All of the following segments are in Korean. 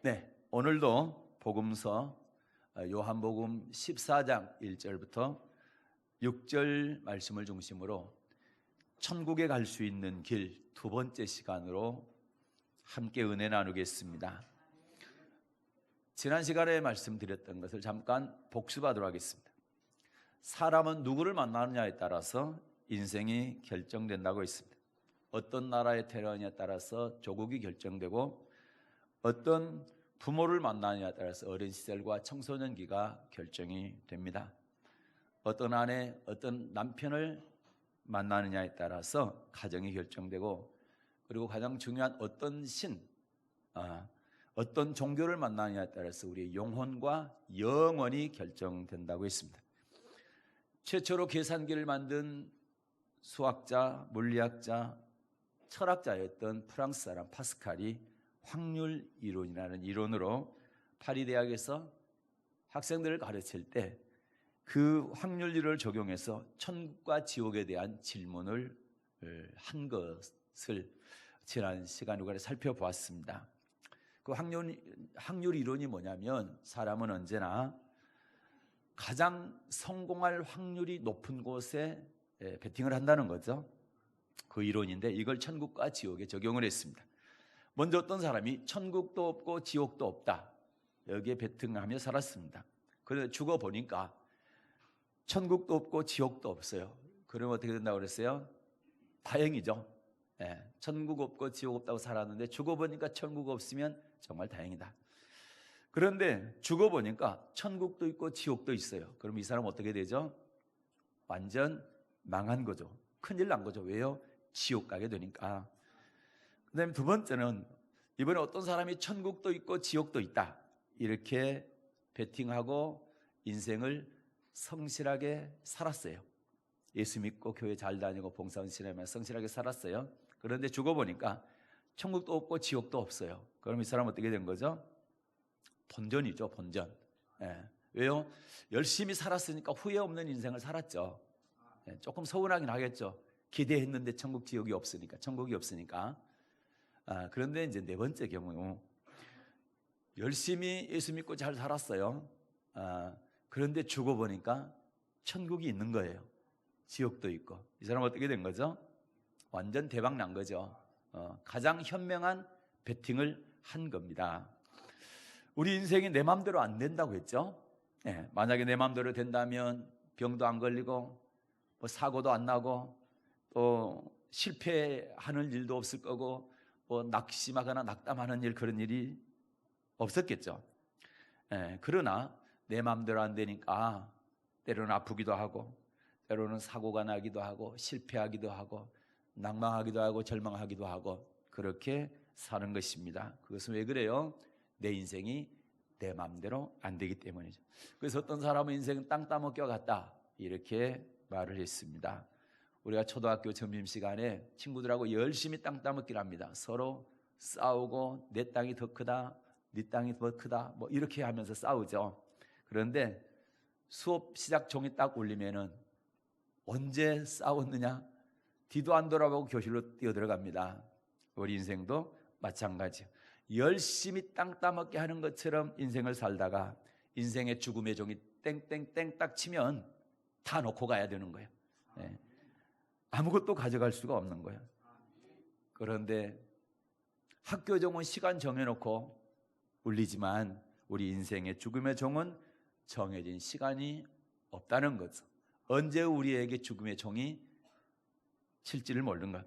네, 오늘도 복음서 요한복음 14장 1절부터 6절 말씀을 중심으로 천국에 갈 수 있는 길 두 번째 시간으로 함께 은혜 나누겠습니다. 지난 시간에 말씀드렸던 것을 잠깐 복습하도록 하겠습니다. 사람은 누구를 만나느냐에 따라서 인생이 결정된다고 했습니다. 어떤 나라의 태어나느냐에 따라서 조국이 결정되고 어떤 부모를 만나느냐에 따라서 어린 시절과 청소년기가 결정이 됩니다. 어떤 아내, 어떤 남편을 만나느냐에 따라서 가정이 결정되고, 그리고 가장 중요한 어떤 어떤 종교를 만나느냐에 따라서 우리의 영혼과 영원이 결정된다고 했습니다. 최초로 계산기를 만든 수학자, 물리학자, 철학자였던 프랑스 사람 파스칼이 확률 이론이라는 이론으로 파리 대학에서 학생들을 가르칠 때 그 확률 이론을 적용해서 천국과 지옥에 대한 질문을 한 것을 지난 시간 우리가 살펴보았습니다. 그 확률 이론이 뭐냐면, 사람은 언제나 가장 성공할 확률이 높은 곳에 베팅을 한다는 거죠. 그 이론인데 이걸 천국과 지옥에 적용을 했습니다. 먼저 어떤 사람이 천국도 없고 지옥도 없다, 여기에 베팅하며 살았습니다. 그런데 죽어보니까 천국도 없고 지옥도 없어요. 그러면 어떻게 된다고 그랬어요? 다행이죠. 천국 없고 지옥 없다고 살았는데 죽어보니까 천국 없으면 정말 다행이다. 그런데 죽어보니까 천국도 있고 지옥도 있어요. 그럼 이 사람 어떻게 되죠? 완전 망한 거죠. 큰일 난 거죠. 왜요? 지옥 가게 되니까. 그 다음에 두 번째는, 이번에 어떤 사람이 천국도 있고 지옥도 있다, 이렇게 베팅하고 인생을 성실하게 살았어요. 예수 믿고 교회 잘 다니고 봉사헌신하며 성실하게 살았어요. 그런데 죽어보니까 천국도 없고 지옥도 없어요. 그럼 이 사람 어떻게 된 거죠? 본전이죠, 본전. 왜요? 열심히 살았으니까 후회 없는 인생을 살았죠. 조금 서운하긴 하겠죠. 기대했는데 천국 지옥이 없으니까, 천국이 없으니까. 그런데 이제 네 번째 경우, 열심히 예수 믿고 잘 살았어요. 그런데 죽어보니까 천국이 있는 거예요. 지옥도 있고. 이 사람 어떻게 된 거죠? 완전 대박 난 거죠. 가장 현명한 베팅을 한 겁니다. 우리 인생이 내 마음대로 안 된다고 했죠. 만약에 내 마음대로 된다면 병도 안 걸리고, 뭐 사고도 안 나고, 또 실패하는 일도 없을 거고, 뭐 낙심하거나 낙담하는 일, 그런 일이 없었겠죠. 그러나 내 마음대로 안 되니까 때로는 아프기도 하고, 때로는 사고가 나기도 하고, 실패하기도 하고, 낭망하기도 하고, 절망하기도 하고, 그렇게 사는 것입니다. 그것은 왜 그래요? 내 인생이 내 마음대로 안 되기 때문이죠. 그래서 어떤 사람은 인생은 땅 따먹기와 같다, 이렇게 말을 했습니다. 우리가 초등학교 점심시간에 친구들하고 열심히 땅 따먹기를 합니다. 서로 싸우고, 내 땅이 더 크다, 네 땅이 더 크다, 뭐 이렇게 하면서 싸우죠. 그런데 수업 시작 종이 딱 울리면은 언제 싸웠느냐, 뒤도 안 돌아보고 교실로 뛰어들어갑니다. 우리 인생도 마찬가지예요. 열심히 땅 따먹게 하는 것처럼 인생을 살다가 인생의 죽음의 종이 땡땡땡 딱 치면 다 놓고 가야 되는 거예요. 아무것도 가져갈 수가 없는 거예요. 그런데 학교 종은 시간 정해놓고 울리지만 우리 인생의 죽음의 종은 정해진 시간이 없다는 거죠. 언제 우리에게 죽음의 종이 칠지를 모르는 것.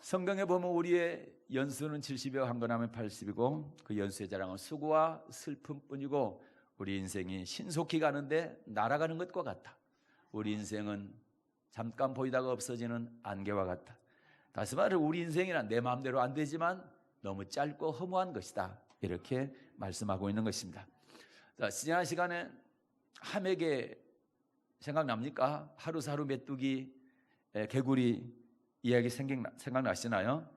성경에 보면 우리의 연수는 70이고 한건하면 80이고 그 연수의 자랑은 수고와 슬픔뿐이고, 우리 인생이 신속히 가는데 날아가는 것과 같다. 우리 인생은 잠깐 보이다가 없어지는 안개와 같다. 다시 말해 우리 인생이란 내 마음대로 안 되지만 너무 짧고 허무한 것이다, 이렇게 말씀하고 있는 것입니다. 자, 지난 시간에 함에게 생각납니까? 하루사루 메뚜기, 개구리 이야기 생각나시나요?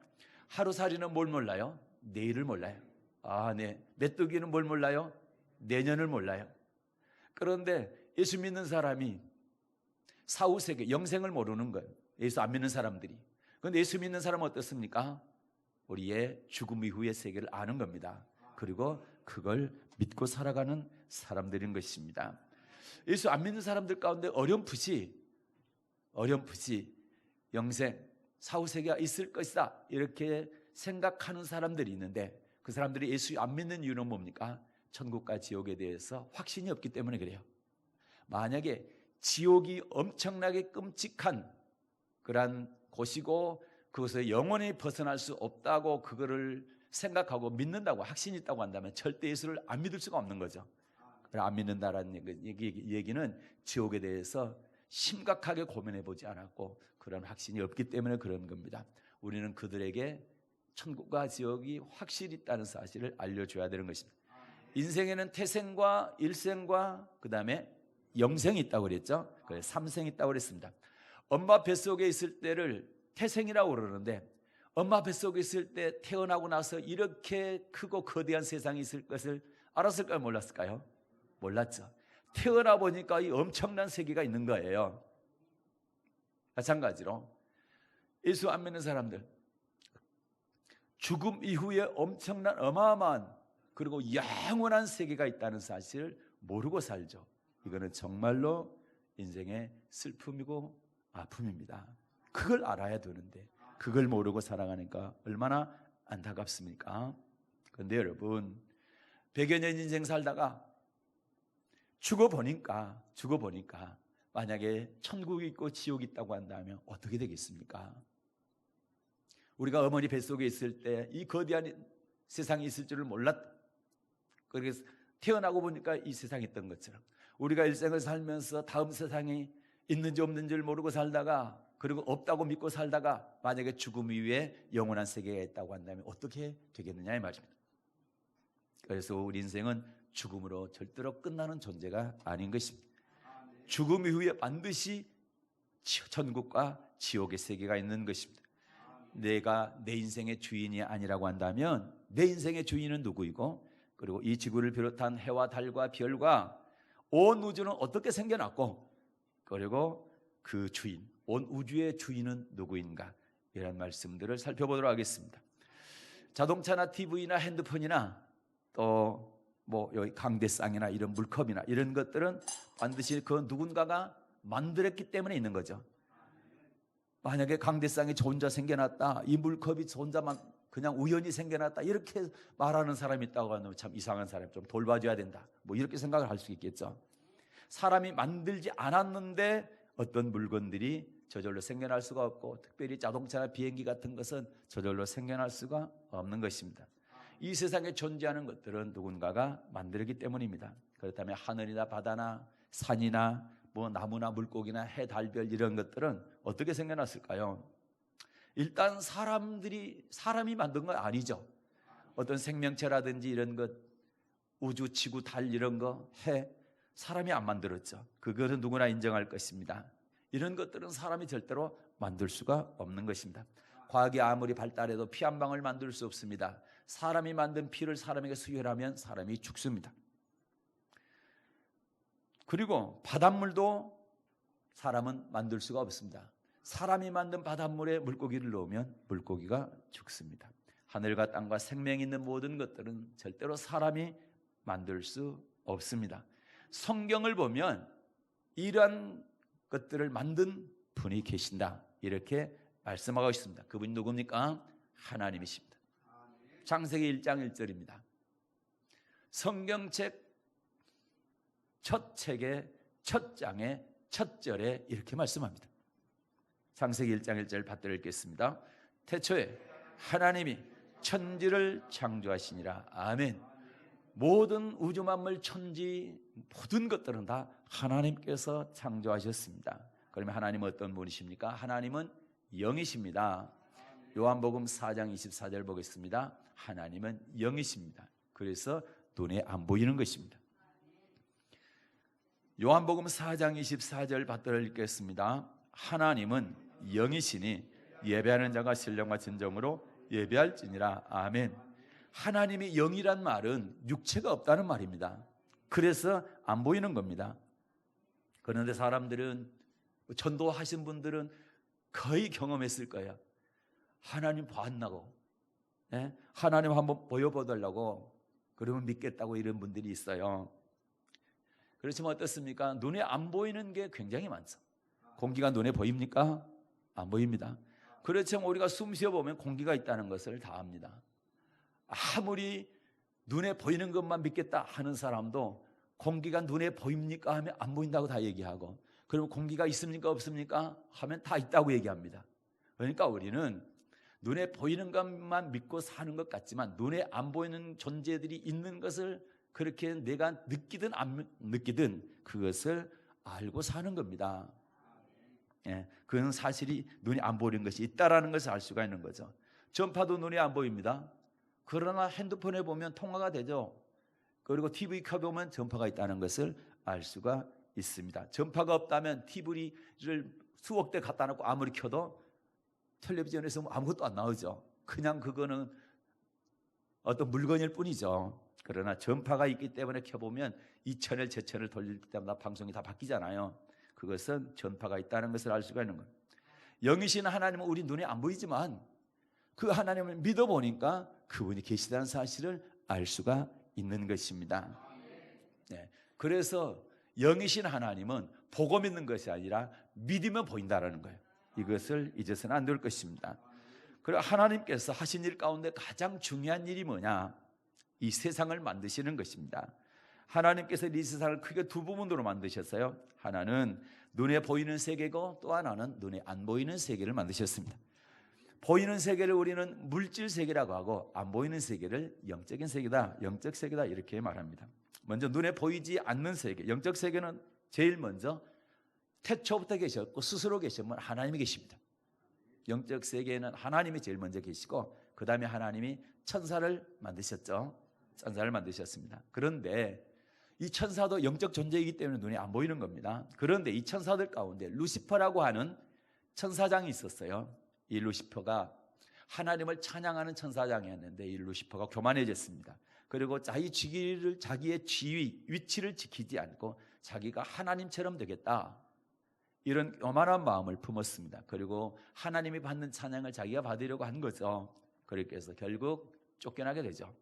하루살이는 뭘 몰라요? 내일을 몰라요. 메뚜기는 뭘 몰라요? 내년을 몰라요. 그런데 예수 믿는 사람이 사후세계, 영생을 모르는 거예요. 예수 안 믿는 사람들이. 그런데 예수 믿는 사람은 어떻습니까? 우리의 죽음 이후의 세계를 아는 겁니다. 그리고 그걸 믿고 살아가는 사람들인 것입니다. 예수 안 믿는 사람들 가운데 어렴풋이 영생, 사후세계가 있을 것이다 이렇게 생각하는 사람들이 있는데, 그 사람들이 예수 안 믿는 이유는 뭡니까? 천국과 지옥에 대해서 확신이 없기 때문에 그래요. 만약에 지옥이 엄청나게 끔찍한 그런 곳이고 그것에 영원히 벗어날 수 없다고 그거를 생각하고 믿는다고 확신이 있다고 한다면 절대 예수를 안 믿을 수가 없는 거죠. 안 믿는다라는 얘기는 지옥에 대해서 심각하게 고민해 보지 않았고 그런 확신이 없기 때문에 그런 겁니다. 우리는 그들에게 천국과 지옥이 확실히 있다는 사실을 알려줘야 되는 것입니다. 인생에는 태생과 일생과 그 다음에 영생이 있다고 그랬죠. 그래서 삼생이 있다고 그랬습니다. 엄마 뱃속에 있을 때를 태생이라고 그러는데, 엄마 뱃속에 있을 때 태어나고 나서 이렇게 크고 거대한 세상이 있을 것을 알았을까요? 몰랐을까요? 몰랐죠. 태어나 보니까 이 엄청난 세계가 있는 거예요. 마찬가지로 예수 안 믿는 사람들, 죽음 이후에 엄청난 어마어마한 그리고 영원한 세계가 있다는 사실을 모르고 살죠. 이거는 정말로 인생의 슬픔이고 아픔입니다. 그걸 알아야 되는데 그걸 모르고 살아가니까 얼마나 안타깝습니까? 그런데 여러분, 100여 년 인생 살다가 죽어보니까 만약에 천국이 있고 지옥이 있다고 한다면 어떻게 되겠습니까? 우리가 어머니 뱃속에 있을 때 이 거대한 세상이 있을 줄을 몰랐다. 그래서 태어나고 보니까 이 세상이 있던 것처럼 우리가 일생을 살면서 다음 세상이 있는지 없는지를 모르고 살다가, 그리고 없다고 믿고 살다가 만약에 죽음 이후에 영원한 세계가 있다고 한다면 어떻게 되겠느냐 이 말입니다. 그래서 우리 인생은 죽음으로 절대로 끝나는 존재가 아닌 것입니다. 죽음 이후에 반드시 천국과 지옥의 세계가 있는 것입니다. 내가 내 인생의 주인이 아니라고 한다면 내 인생의 주인은 누구이고, 그리고 이 지구를 비롯한 해와 달과 별과 온 우주는 어떻게 생겨났고, 그리고 그 주인, 온 우주의 주인은 누구인가, 이런 말씀들을 살펴보도록 하겠습니다. 자동차나 TV나 핸드폰이나 또 여기 강대상이나 이런 물컵이나 이런 것들은 반드시 그 누군가가 만들었기 때문에 있는 거죠. 만약에 강대상이 저 혼자 생겨났다, 이 물컵이 저 혼자만 그냥 우연히 생겨났다, 이렇게 말하는 사람이 있다고 하면 참 이상한 사람, 좀 돌봐줘야 된다, 이렇게 생각을 할 수 있겠죠. 사람이 만들지 않았는데 어떤 물건들이 저절로 생겨날 수가 없고, 특별히 자동차나 비행기 같은 것은 저절로 생겨날 수가 없는 것입니다. 이 세상에 존재하는 것들은 누군가가 만들었기 때문입니다. 그렇다면 하늘이나 바다나 산이나 나무나 물고기나 해, 달, 별 이런 것들은 어떻게 생겨났을까요? 일단 사람이 만든 건 아니죠. 어떤 생명체라든지 이런 것, 우주, 지구, 달 이런 거, 해, 사람이 안 만들었죠. 그거는 누구나 인정할 것입니다. 이런 것들은 사람이 절대로 만들 수가 없는 것입니다. 과학이 아무리 발달해도 피 한 방울 만들 수 없습니다. 사람이 만든 피를 사람에게 수혈하면 사람이 죽습니다. 그리고 바닷물도 사람은 만들 수가 없습니다. 사람이 만든 바닷물에 물고기를 넣으면 물고기가 죽습니다. 하늘과 땅과 생명 있는 모든 것들은 절대로 사람이 만들 수 없습니다. 성경을 보면 이러한 것들을 만든 분이 계신다, 이렇게 말씀하고 있습니다. 그분이 누굽니까? 하나님이십니다. 창세기 1장 1절입니다. 성경책 첫 책의 첫 장의 첫 절에 이렇게 말씀합니다. 창세기 1장 1절 받들어 읽겠습니다. 태초에 하나님이 천지를 창조하시니라. 아멘. 모든 우주 만물 천지 모든 것들은 다 하나님께서 창조하셨습니다. 그러면 하나님은 어떤 분이십니까? 하나님은 영이십니다. 요한복음 4장 24절 보겠습니다. 하나님은 영이십니다. 그래서 눈에 안 보이는 것입니다. 요한복음 4장 24절 받들어 읽겠습니다. 하나님은 영이시니 예배하는 자가 신령과 진정으로 예배할지니라. 아멘. 하나님이 영이란 말은 육체가 없다는 말입니다. 그래서 안 보이는 겁니다. 그런데 사람들은, 전도하신 분들은 거의 경험했을 거예요. 하나님 봤나고, 하나님 한번 보여보달라고 그러면 믿겠다고 이런 분들이 있어요. 그렇지만 어떻습니까? 눈에 안 보이는 게 굉장히 많죠. 공기가 눈에 보입니까? 안 보입니다. 그렇지만 우리가 숨 쉬어보면 공기가 있다는 것을 다 압니다. 아무리 눈에 보이는 것만 믿겠다 하는 사람도 공기가 눈에 보입니까? 하면 안 보인다고 다 얘기하고, 그럼 공기가 있습니까? 없습니까? 하면 다 있다고 얘기합니다. 그러니까 우리는 눈에 보이는 것만 믿고 사는 것 같지만 눈에 안 보이는 존재들이 있는 것을 그렇게 내가 느끼든 안 느끼든 그것을 알고 사는 겁니다. 예, 그건 사실이 눈에 안 보이는 것이 있다라는 것을 알 수가 있는 거죠. 전파도 눈에 안 보입니다. 그러나 핸드폰에 보면 통화가 되죠. 그리고 TV 켜보면 전파가 있다는 것을 알 수가 있습니다. 전파가 없다면 TV를 수억 대 갖다 놓고 아무리 켜도 텔레비전에서 아무것도 안 나오죠. 그냥 그거는 어떤 물건일 뿐이죠. 그러나 전파가 있기 때문에 켜보면 이 채널 저 채널 돌릴 때마다 방송이 다 바뀌잖아요. 그것은 전파가 있다는 것을 알 수가 있는 거예요. 영이신 하나님은 우리 눈에 안 보이지만 그 하나님을 믿어보니까 그분이 계시다는 사실을 알 수가 있는 것입니다. 네. 그래서 영이신 하나님은 보고 믿는 것이 아니라 믿으면 보인다라는 거예요. 이것을 잊어서는 안 될 것입니다. 그리고 하나님께서 하신 일 가운데 가장 중요한 일이 뭐냐? 이 세상을 만드시는 것입니다. 하나님께서 이 세상을 크게 두 부분으로 만드셨어요. 하나는 눈에 보이는 세계고 또 하나는 눈에 안 보이는 세계를 만드셨습니다. 보이는 세계를 우리는 물질 세계라고 하고 안 보이는 세계를 영적인 세계다, 영적 세계다 이렇게 말합니다. 먼저 눈에 보이지 않는 세계, 영적 세계는 제일 먼저 태초부터 계셨고 스스로 계시면 하나님이 계십니다. 영적 세계에는 하나님이 제일 먼저 계시고 그 다음에 하나님이 천사를 만드셨죠. 천사를 만드셨습니다. 그런데 이 천사도 영적 존재이기 때문에 눈에 안 보이는 겁니다. 그런데 이 천사들 가운데 루시퍼라고 하는 천사장이 있었어요. 이 루시퍼가 하나님을 찬양하는 천사장이었는데 이 루시퍼가 교만해졌습니다. 그리고 자기의 지위, 위치를 지키지 않고 자기가 하나님처럼 되겠다, 이런 요만한 마음을 품었습니다. 그리고 하나님이 받는 찬양을 자기가 받으려고 한 거죠. 그렇게 해서 결국 쫓겨나게 되죠.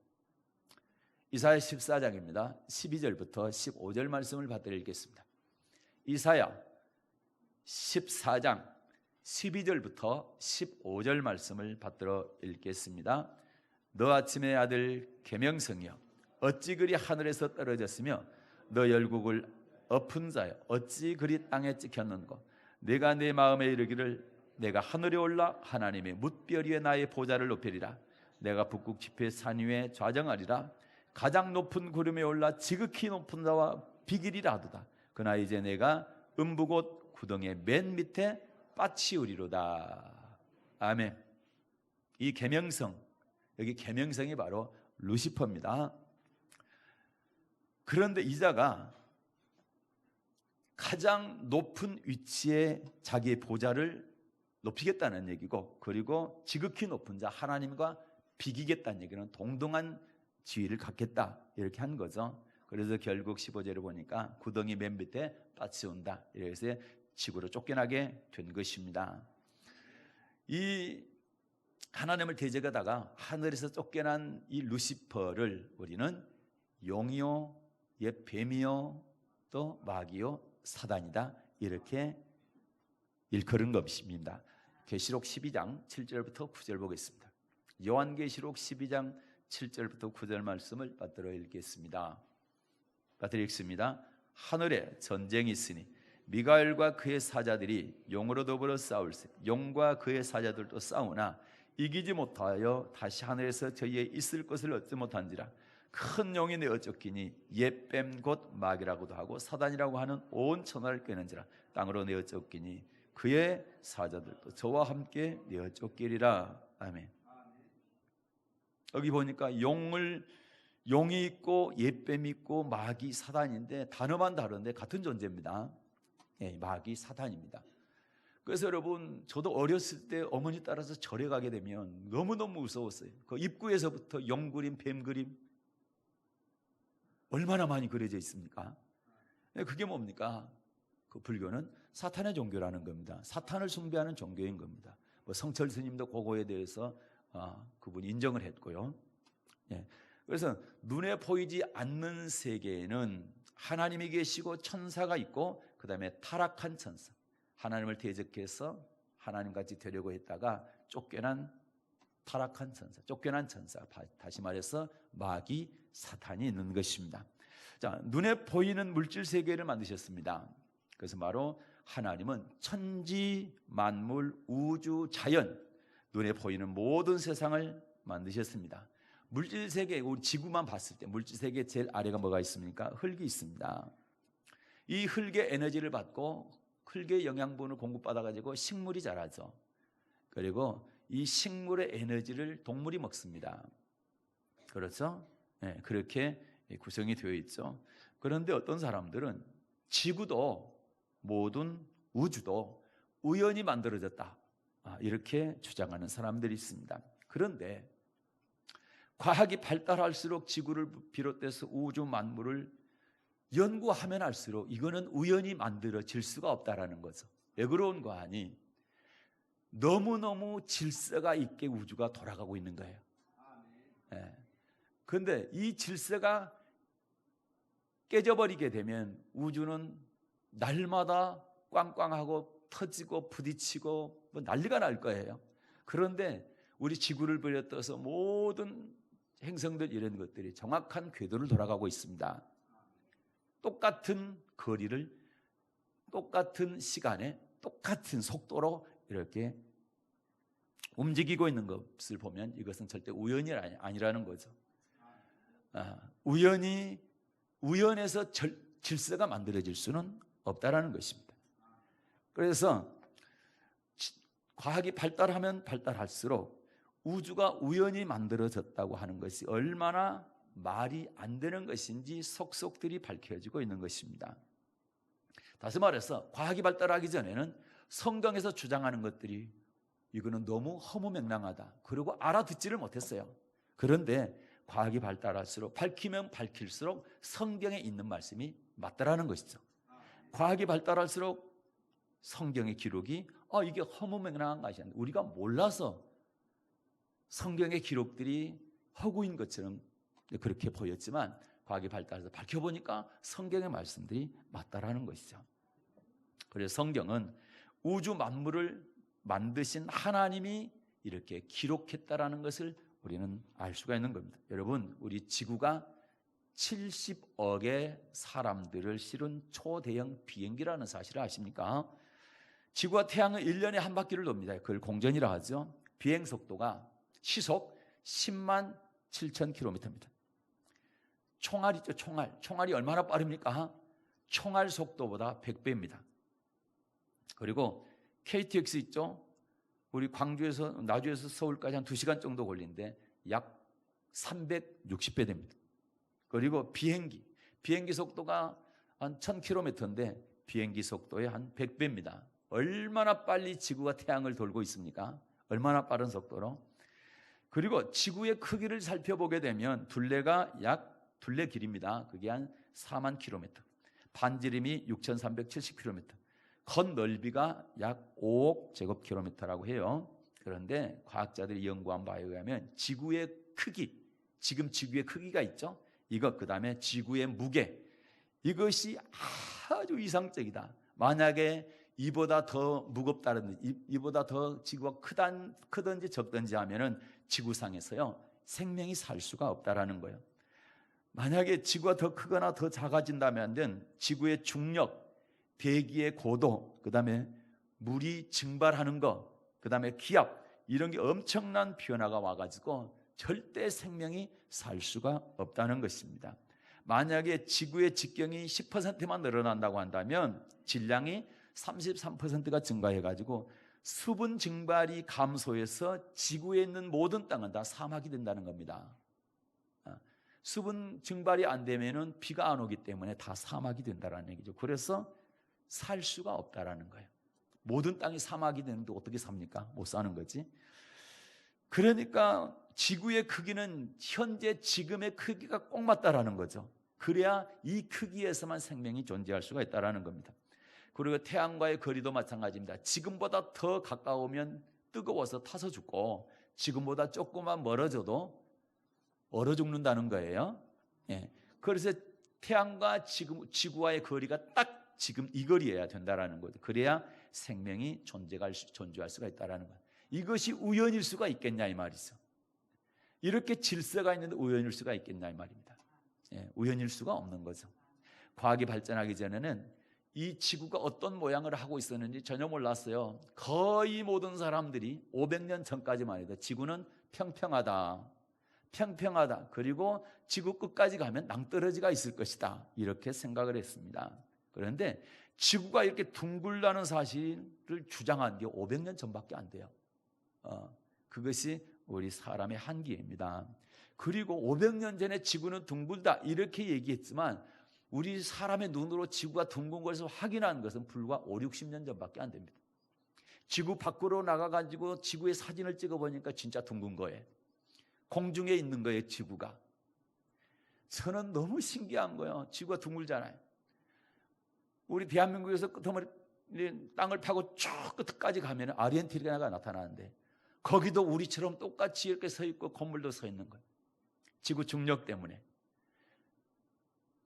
이사야 14장입니다. 12절부터 15절 말씀을 받들어 읽겠습니다. 이사야 14장 12절부터 15절 말씀을 받들어 읽겠습니다. 너 아침의 아들 계명성이여, 어찌 그리 하늘에서 떨어졌으며 너 열국을 엎은 자여, 어찌 그리 땅에 찍혔는고. 내가 내 마음에 이르기를 내가 하늘에 올라 하나님의 뭇별 위에 나의 보좌를 높이리라. 내가 북극 지폐 산 위에 좌정하리라. 가장 높은 구름에 올라 지극히 높은 자와 비기리라 하도다. 그러나 이제 내가 음부곳 구덩이의 맨 밑에 빠치우리로다. 아멘. 이 계명성, 여기 계명성이 바로 루시퍼입니다. 그런데 이자가 가장 높은 위치에 자기의 보좌를 높이겠다는 얘기고, 그리고 지극히 높은 자 하나님과 비기겠다는 얘기는 동등한 지위를 갖겠다, 이렇게 한 거죠. 그래서 결국 15절에 보니까 구덩이 맨 밑에 빠치운다, 이래서 지구로 쫓겨나게 된 것입니다. 이 하나님을 대적하다가 하늘에서 쫓겨난 이 루시퍼를 우리는 용이요, 뱀이요, 또 마귀요, 사단이다, 이렇게 일컬은 것입니다. 계시록 12장 7절부터 9절 보겠습니다. 요한계시록 12장 7절부터 9절 말씀을 받들어 읽겠습니다. 받들어 읽습니다. 하늘에 전쟁이 있으니 미가엘과 그의 사자들이 용으로 더불어 싸울세. 용과 그의 사자들도 싸우나 이기지 못하여 다시 하늘에서 저희의 있을 것을 얻지 못한지라. 큰 용이 내어 쫓기니 옛뱀 곧 마귀라고도 하고 사단이라고 하는 온 천하를 꿰는지라. 땅으로 내어 쫓기니 그의 사자들도 저와 함께 내어 쫓기리라. 아멘. 여기 보니까 용이 있고 옛뱀이 있고 마귀, 사단인데 단어만 다른데 같은 존재입니다. 예, 마귀, 사단입니다. 그래서 여러분, 저도 어렸을 때 어머니 따라서 절에 가게 되면 너무너무 무서웠어요. 그 입구에서부터 용 그림, 뱀 그림 얼마나 많이 그려져 있습니까? 그게 뭡니까? 그 불교는 사탄의 종교라는 겁니다. 사탄을 숭배하는 종교인 겁니다. 뭐 성철 스님도 그거에 대해서 그분이 인정을 했고요. 예. 그래서 눈에 보이지 않는 세계에는 하나님이 계시고 천사가 있고 그 다음에 타락한 천사, 하나님을 대적해서 하나님같이 되려고 했다가 쫓겨난 타락한 천사, 쫓겨난 천사, 다시 말해서 마귀 사탄이 있는 것입니다. 자, 눈에 보이는 물질 세계를 만드셨습니다. 그래서 바로 하나님은 천지 만물 우주 자연, 눈에 보이는 모든 세상을 만드셨습니다. 물질 세계, 우리 지구만 봤을 때 물질 세계 제일 아래가 뭐가 있습니까? 흙이 있습니다. 이 흙의 에너지를 받고 흙의 영양분을 공급받아 가지고 식물이 자라죠. 그리고 이 식물의 에너지를 동물이 먹습니다. 그렇죠? 네, 그렇게 구성이 되어 있죠. 그런데 어떤 사람들은 지구도 모든 우주도 우연히 만들어졌다, 이렇게 주장하는 사람들이 있습니다. 그런데 과학이 발달할수록 지구를 비롯해서 우주 만물을 연구하면 할수록 이거는 우연히 만들어질 수가 없다라는 거죠. 왜 그런가 하니 너무너무 질서가 있게 우주가 돌아가고 있는 거예요. 그런데 이 질서가 깨져버리게 되면 우주는 날마다 꽝꽝하고 터지고 부딪히고 뭐 난리가 날 거예요. 그런데 우리 지구를 비롯해서 모든 행성들 이런 것들이 정확한 궤도를 돌아가고 있습니다. 똑같은 거리를 똑같은 시간에 똑같은 속도로 이렇게 움직이고 있는 것을 보면 이것은 절대 우연이 아니라는 거죠. 우연에서 질서가 만들어질 수는 없다라는 것입니다. 그래서 과학이 발달하면 발달할수록 우주가 우연히 만들어졌다고 하는 것이 얼마나 말이 안 되는 것인지 속속들이 밝혀지고 있는 것입니다. 다시 말해서 과학이 발달하기 전에는 성경에서 주장하는 것들이 이거는 너무 허무맹랑하다, 그리고 알아듣지를 못했어요. 그런데 과학이 발달할수록 밝히면 밝힐수록 성경에 있는 말씀이 맞다라는 것이죠. 과학이 발달할수록 성경의 기록이 이게 허무맹랑한 것이 아니라 우리가 몰라서 성경의 기록들이 허구인 것처럼 그렇게 보였지만 과학이 발달해서 밝혀보니까 성경의 말씀들이 맞다라는 것이죠. 그래서 성경은 우주 만물을 만드신 하나님이 이렇게 기록했다라는 것을 우리는 알 수가 있는 겁니다. 여러분, 우리 지구가 70억의 사람들을 실은 초대형 비행기라는 사실을 아십니까? 지구와 태양은 1년에 한 바퀴를 돕니다. 그걸 공전이라 하죠. 비행 속도가 시속 10만 7천 km입니다. 총알 있죠, 총알. 총알이 얼마나 빠릅니까? 총알 속도보다 100배입니다. 그리고 KTX 있죠? 우리 나주에서 서울까지 한 2시간 정도 걸리는데 약 360배 됩니다. 그리고 비행기 속도가 한 1000km인데 비행기 속도의 한 100배입니다. 얼마나 빨리 지구가 태양을 돌고 있습니까? 얼마나 빠른 속도로? 그리고 지구의 크기를 살펴보게 되면 둘레 길입니다. 그게 한 4만 km, 반지름이 6,370km, 건 넓이가 약 5억 제곱킬로미터라고 해요. 그런데 과학자들이 연구한 바에 의하면 지구의 크기, 지금 지구의 크기가 있죠? 이것, 그 다음에 지구의 무게, 이것이 아주 이상적이다. 만약에 이보다 더 무겁다든지 이보다 더 지구가 크든지 적든지 하면은 지구상에서요 생명이 살 수가 없다라는 거예요. 만약에 지구가 더 크거나 더 작아진다면 지구의 중력, 대기의 고도, 그 다음에 물이 증발하는 것, 그 다음에 기압, 이런 게 엄청난 변화가 와가지고 절대 생명이 살 수가 없다는 것입니다. 만약에 지구의 직경이 10%만 늘어난다고 한다면 질량이 33%가 증가해가지고 수분 증발이 감소해서 지구에 있는 모든 땅은 다 사막이 된다는 겁니다. 수분 증발이 안 되면은 비가 안 오기 때문에 다 사막이 된다는 얘기죠. 그래서 살 수가 없다라는 거예요. 모든 땅이 사막이 되는데 어떻게 삽니까? 못 사는 거지. 그러니까 지구의 크기는 현재 지금의 크기가 꼭 맞다라는 거죠. 그래야 이 크기에서만 생명이 존재할 수가 있다라는 겁니다. 그리고 태양과의 거리도 마찬가지입니다. 지금보다 더 가까우면 뜨거워서 타서 죽고 지금보다 조금만 멀어져도 얼어 죽는다는 거예요. 예. 그래서 태양과 지구와의 거리가 딱 지금 이 거리여야 된다라는 거죠. 그래야 생명이 존재할 수가 있다라는 거예요. 이것이 우연일 수가 있겠냐 이 말이죠. 이렇게 질서가 있는데 우연일 수가 있겠냐 이 말입니다. 예, 우연일 수가 없는 거죠. 과학이 발전하기 전에는 이 지구가 어떤 모양을 하고 있었는지 전혀 몰랐어요. 거의 모든 사람들이 500년 전까지만 해도 지구는 평평하다. 그리고 지구 끝까지 가면 낭떠러지가 있을 것이다. 이렇게 생각을 했습니다. 그런데 지구가 이렇게 둥글다는 사실을 주장한 게 500년 전밖에 안 돼요. 그것이 우리 사람의 한계입니다. 그리고 500년 전에 지구는 둥글다 이렇게 얘기했지만 우리 사람의 눈으로 지구가 둥근 것을 확인한 것은 불과 5, 60년 전밖에 안 됩니다. 지구 밖으로 나가가지고 지구의 사진을 찍어보니까 진짜 둥근 거예요. 공중에 있는 거예요, 지구가. 저는 너무 신기한 거예요. 지구가 둥글잖아요. 우리 대한민국에서 땅을 파고 쭉 끝까지 가면 아르헨티나가 나타나는데 거기도 우리처럼 똑같이 이렇게 서 있고 건물도 서 있는 거예요. 지구 중력 때문에.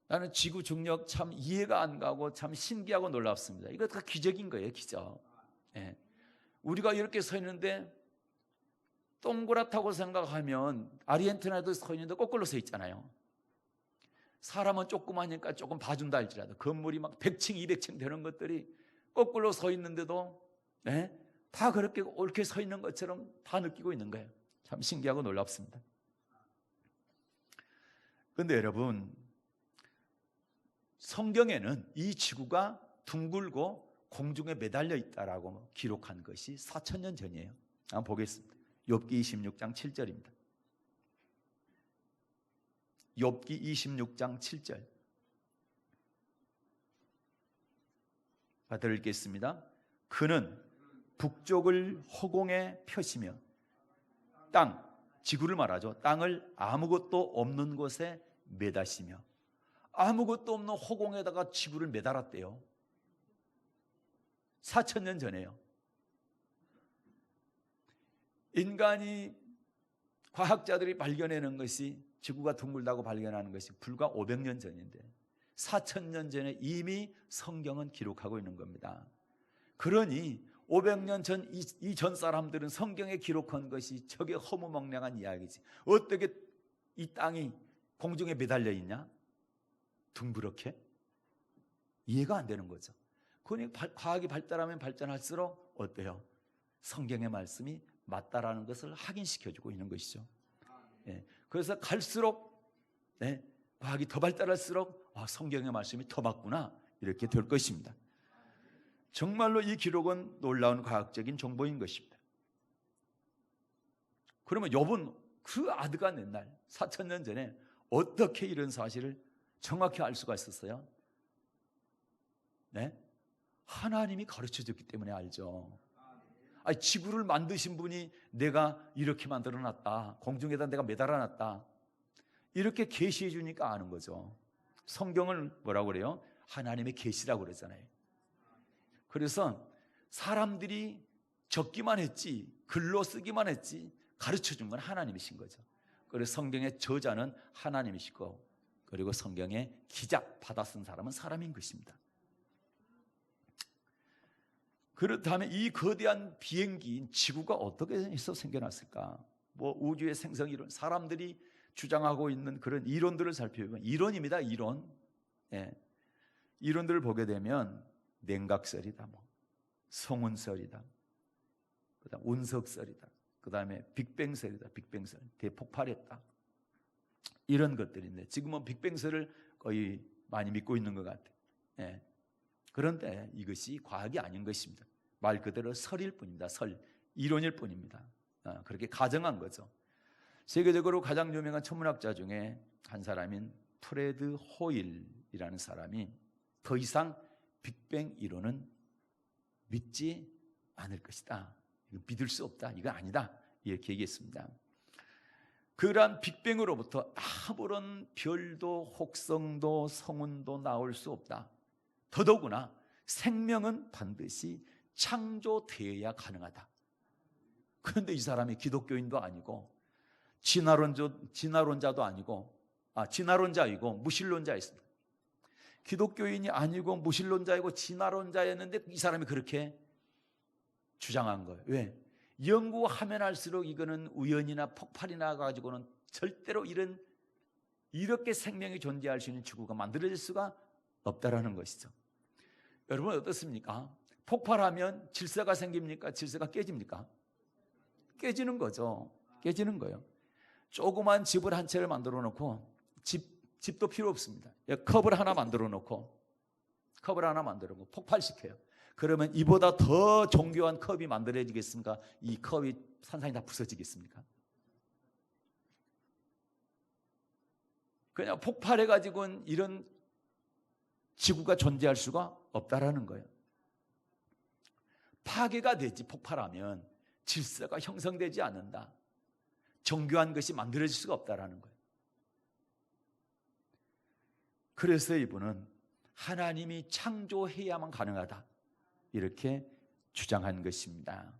나는 지구 중력 참 이해가 안 가고 참 신기하고 놀랍습니다. 이거 다 기적인 거예요, 기적. 예. 우리가 이렇게 서 있는데 동그랗다고 생각하면 아르헨티나도 서 있는데 거꾸로 서 있잖아요. 사람은 조그마니까 조금 봐준다 할지라도 건물이 막 100층, 200층 되는 것들이 거꾸로 서 있는데도 다 그렇게 옳게 서 있는 것처럼 다 느끼고 있는 거예요. 참 신기하고 놀랍습니다. 그런데 여러분, 성경에는 이 지구가 둥글고 공중에 매달려 있다라고 기록한 것이 4,000년 전이에요. 한번 보겠습니다. 욥기 26장 7절입니다. 욥기 26장 7절. 받아 읽겠습니다. 그는 북쪽을 허공에 펴시며 지구를 말하죠. 땅을 아무것도 없는 곳에 매다시며. 아무것도 없는 허공에다가 지구를 매달았대요. 4,000년 전에요. 인간이 과학자들이 발견해낸 것이 지구가 둥글다고 발견하는 것이 불과 500년 전인데 4,000년 전에 이미 성경은 기록하고 있는 겁니다. 그러니 500년 전 이 전 사람들은 성경에 기록한 것이 저게 허무맹랑한 이야기지. 어떻게 이 땅이 공중에 매달려 있냐? 둥그렇게? 이해가 안 되는 거죠. 그러니까 과학이 발달하면 발전할수록 어때요? 성경의 말씀이 맞다라는 것을 확인시켜주고 있는 것이죠. 그래서 갈수록 과학이 더 발달할수록 성경의 말씀이 더 맞구나 이렇게 될 것입니다. 정말로 이 기록은 놀라운 과학적인 정보인 것입니다. 그러면 욥은 그 아드가 옛날 4,000년 전에 어떻게 이런 사실을 정확히 알 수가 있었어요? 하나님이 가르쳐줬기 때문에 알죠. 지구를 만드신 분이 내가 이렇게 만들어놨다, 공중에다 내가 매달아놨다 이렇게 계시해 주니까 아는 거죠. 성경을 뭐라고 그래요? 하나님의 계시라고 그러잖아요. 그래서 사람들이 적기만 했지 글로 쓰기만 했지 가르쳐 준 건 하나님이신 거죠. 그래서 성경의 저자는 하나님이시고 그리고 성경의 기자 받아 쓴 사람은 사람인 것입니다. 그렇다면 이 거대한 비행기인 지구가 어떻게 해서 생겨났을까? 우주의 생성 이론, 사람들이 주장하고 있는 그런 이론들을 살펴보면 이론입니다. 이론. 이론들을 보게 되면 냉각설이다, 성운설이다, 그다음 운석설이다, 그다음에 빅뱅설이다, 빅뱅설, 대폭발했다 이런 것들인데 지금은 빅뱅설을 거의 많이 믿고 있는 것 같아요. 그런데 이것이 과학이 아닌 것입니다. 말 그대로 설일 뿐입니다. 이론일 뿐입니다. 그렇게 가정한 거죠. 세계적으로 가장 유명한 천문학자 중에 한 사람인 프레드 호일이라는 사람이 더 이상 빅뱅 이론은 믿지 않을 것이다, 이거 믿을 수 없다, 이거 아니다 이렇게 얘기했습니다. 그러한 빅뱅으로부터 아무런 별도 혹성도 성운도 나올 수 없다. 더더구나 생명은 반드시 창조되어야 가능하다. 그런데 이 사람이 기독교인도 아니고 진화론자도 아니고 진화론자이고 무신론자였습니다. 기독교인이 아니고 무신론자이고 진화론자였는데 이 사람이 그렇게 주장한 거예요. 왜? 연구하면 할수록 이거는 우연이나 폭발이나 가지고는 절대로 이렇게 생명이 존재할 수 있는 지구가 만들어질 수가 없다라는 것이죠. 여러분 어떻습니까? 폭발하면 질서가 생깁니까? 질서가 깨집니까? 깨지는 거죠. 깨지는 거예요. 조그만 집을 한 채를 만들어 놓고 집도 필요 없습니다. 컵을 하나 만들어 놓고 폭발시켜요. 그러면 이보다 더 정교한 컵이 만들어지겠습니까? 이 컵이 산산이 다 부서지겠습니까? 그냥 폭발해가지고는 이런 지구가 존재할 수가 없다라는 거예요. 파괴가 되지. 폭발하면 질서가 형성되지 않는다. 정교한 것이 만들어질 수가 없다라는 거예요. 그래서 이분은 하나님이 창조해야만 가능하다, 이렇게 주장한 것입니다.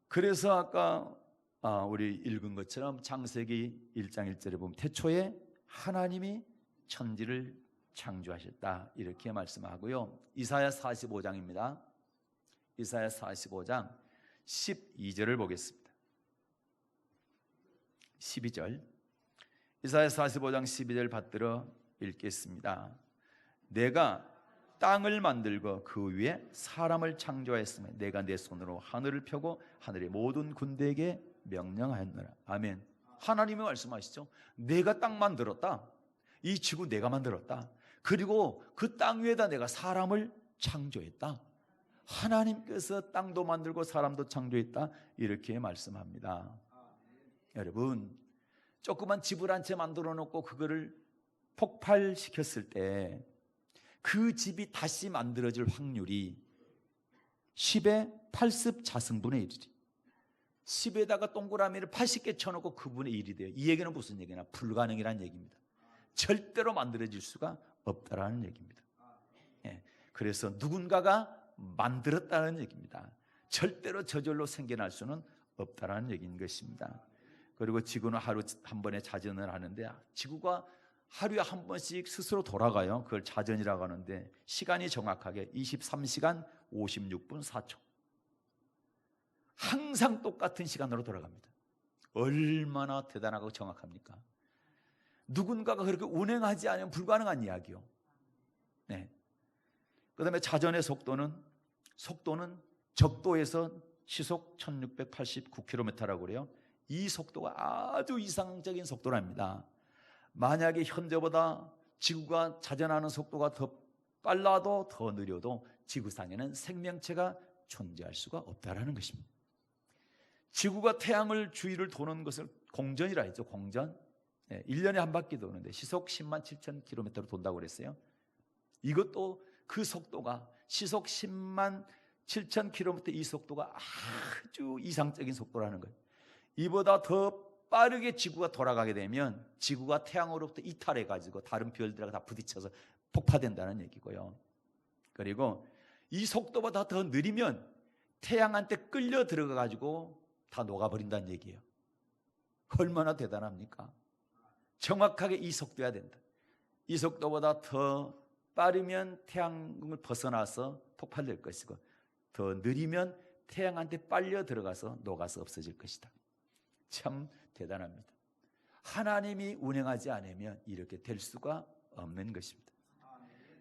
그래서 아까 우리 읽은 것처럼 창세기 1장 1절에 보면 태초에 하나님이 천지를 창조하셨다, 이렇게 말씀하고요. 이사야 45장입니다. 이사야 45장 12절을 보겠습니다. 12절. 이사야 45장 12절 받들어 읽겠습니다. 내가 땅을 만들고 그 위에 사람을 창조하였으며 내가 내 손으로 하늘을 펴고 하늘의 모든 군대에게 명령하였노라. 아멘. 하나님이 말씀하시죠. 내가 땅 만들었다. 이 지구 내가 만들었다. 그리고 그 땅 위에다 내가 사람을 창조했다. 하나님께서 땅도 만들고 사람도 창조했다, 이렇게 말씀합니다. 여러분, 조그만 집을 한 채 만들어 놓고 그거를 폭발시켰을 때 그 집이 다시 만들어질 확률이 10의 80 자승분의 1이지. 10에다가 동그라미를 80개 쳐놓고 그분의 1이 돼요. 이 얘기는 무슨 얘기냐? 불가능이라는 얘기입니다. 절대로 만들어질 수가 없다라는 얘기입니다. 그래서 누군가가 만들었다는 얘기입니다. 절대로 저절로 생겨날 수는 없다라는 얘기인 것입니다. 그리고 지구는 하루 한 번에 자전을 하는데 지구가 하루에 한 번씩 스스로 돌아가요. 그걸 자전이라고 하는데 시간이 정확하게 23시간 56분 4초. 항상 똑같은 시간으로 돌아갑니다. 얼마나 대단하고 정확합니까? 누군가가 그렇게 운행하지 않으면 불가능한 이야기요. 네. 그 다음에 자전의 속도는 적도에서 시속 1689km라고 그래요. 이 속도가 아주 이상적인 속도랍니다. 만약에 현재보다 지구가 자전하는 속도가 더 빨라도 더 느려도 지구상에는 생명체가 존재할 수가 없다라는 것입니다. 지구가 태양을 주위를 도는 것을 공전이라 했죠. 공전. 1년에 한 바퀴 도는데 시속 10만 7천 km로 돈다고 그랬어요. 이것도 그 속도가 시속 10만 7천 km, 이 속도가 아주 이상적인 속도라는 거예요. 이보다 더 빠르게 지구가 돌아가게 되면 지구가 태양으로부터 이탈해가지고 다른 별들하고 다 부딪혀서 폭파된다는 얘기고요. 그리고 이 속도보다 더 느리면 태양한테 끌려 들어가가지고 다 녹아버린다는 얘기예요. 얼마나 대단합니까? 정확하게 이 속도야 된다. 이 속도보다 더 빠르면 태양을 벗어나서 폭발될 것이고 더 느리면 태양한테 빨려 들어가서 녹아서 없어질 것이다. 참 대단합니다. 하나님이 운행하지 않으면 이렇게 될 수가 없는 것입니다.